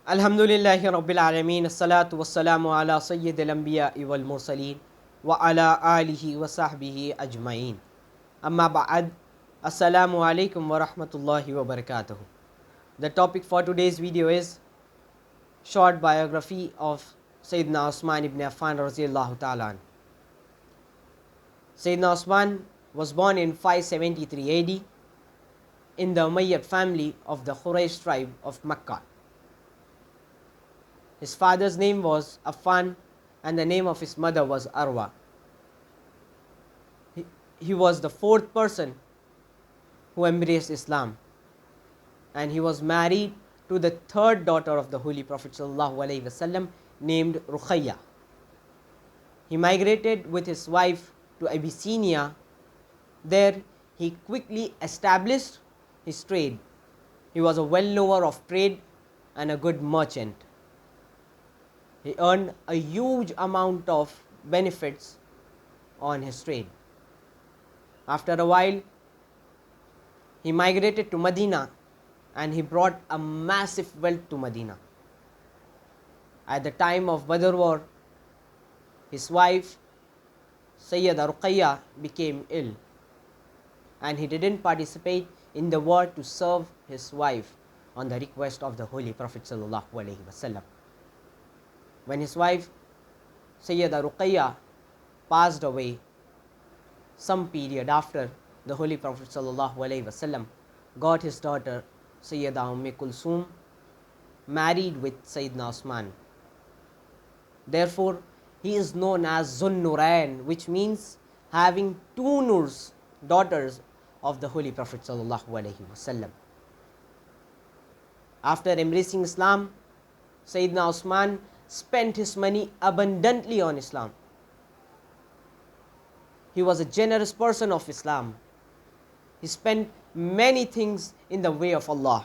Alhamdulillahi Rabbil Alameen, As-salatu was-salamu ala Sayyid al-Anbiya wal Mursaleen wa ala alihi wa sahbihi ajma'een. Amma ba'ad, Assalamu alaikum wa rahmatullahi wa barakatuh. The topic for today's video is short biography of Syedna Osman ibn Affan radiyallahu ta'ala an. Syedna Osman was born in 573 AD in the Umayyad family of the Quraysh tribe of Makkah. His father's name was Affan and the name of his mother was Arwa. He was the fourth person who embraced Islam, and he was married to the third daughter of the Holy Prophet ﷺ named Ruqayya. He migrated with his wife to Abyssinia. There he quickly established his trade. He was a well-knower of trade and a good merchant. He earned a huge amount of benefits on his trade. After a while, he migrated to Medina and he brought a massive wealth to Medina. At the time of Badr war, his wife, Sayyida Ruqayya, became ill and he didn't participate in the war to serve his wife on the request of the Holy Prophet ﷺ. When his wife, Sayyida Ruqayya, passed away, some period after, the Holy Prophet ﷺ got his daughter, Sayyida Kulsum, married with Sayyidina Osman. Therefore, he is known as Zun Nurain, which means having two Nurs, daughters of the Holy Prophet ﷺ. After embracing Islam, Sayyidina Osman spent his money abundantly on Islam. He was a generous person of Islam. He spent many things in the way of Allah.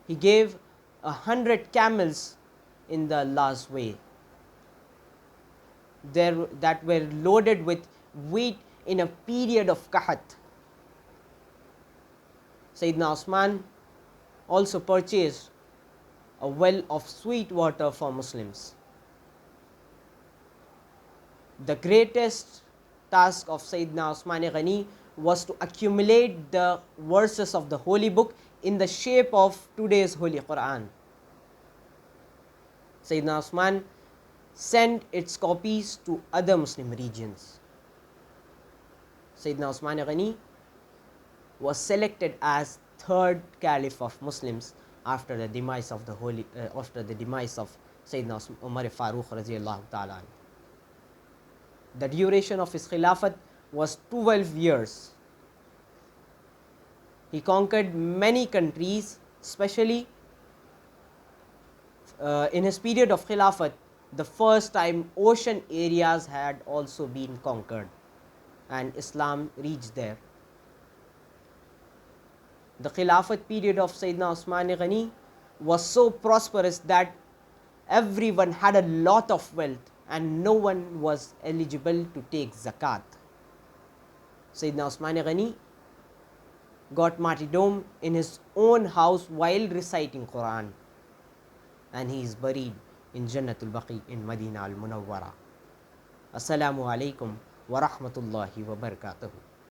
He gave 100 camels in the Allah's way that were loaded with wheat in a period of Qahat. Sayyidina Osman also purchased a well of sweet water for Muslims. The greatest task of Sayyidina Osman Ghani was to accumulate the verses of the Holy Book in the shape of today's Holy Quran. Sayyidina Osman sent its copies to other Muslim regions. Sayyidina Osman Ghani was selected as third Caliph of Muslims after the demise of Sayyidina Umar Farooq radiyallahu ta'ala. The duration of his Khilafat was 12 years. He conquered many countries, especially in his period of Khilafat, the first time ocean areas had also been conquered and Islam reached there. The Khilafat period of Sayyidina Osman Ghani was so prosperous that everyone had a lot of wealth and no one was eligible to take zakat. Sayyidina Osman Ghani got martyrdom in his own house while reciting Quran, and he is buried in Jannatul Baqi in Medina al Munawwara. Assalamu alaikum wa rahmatullahi wa barakatuh.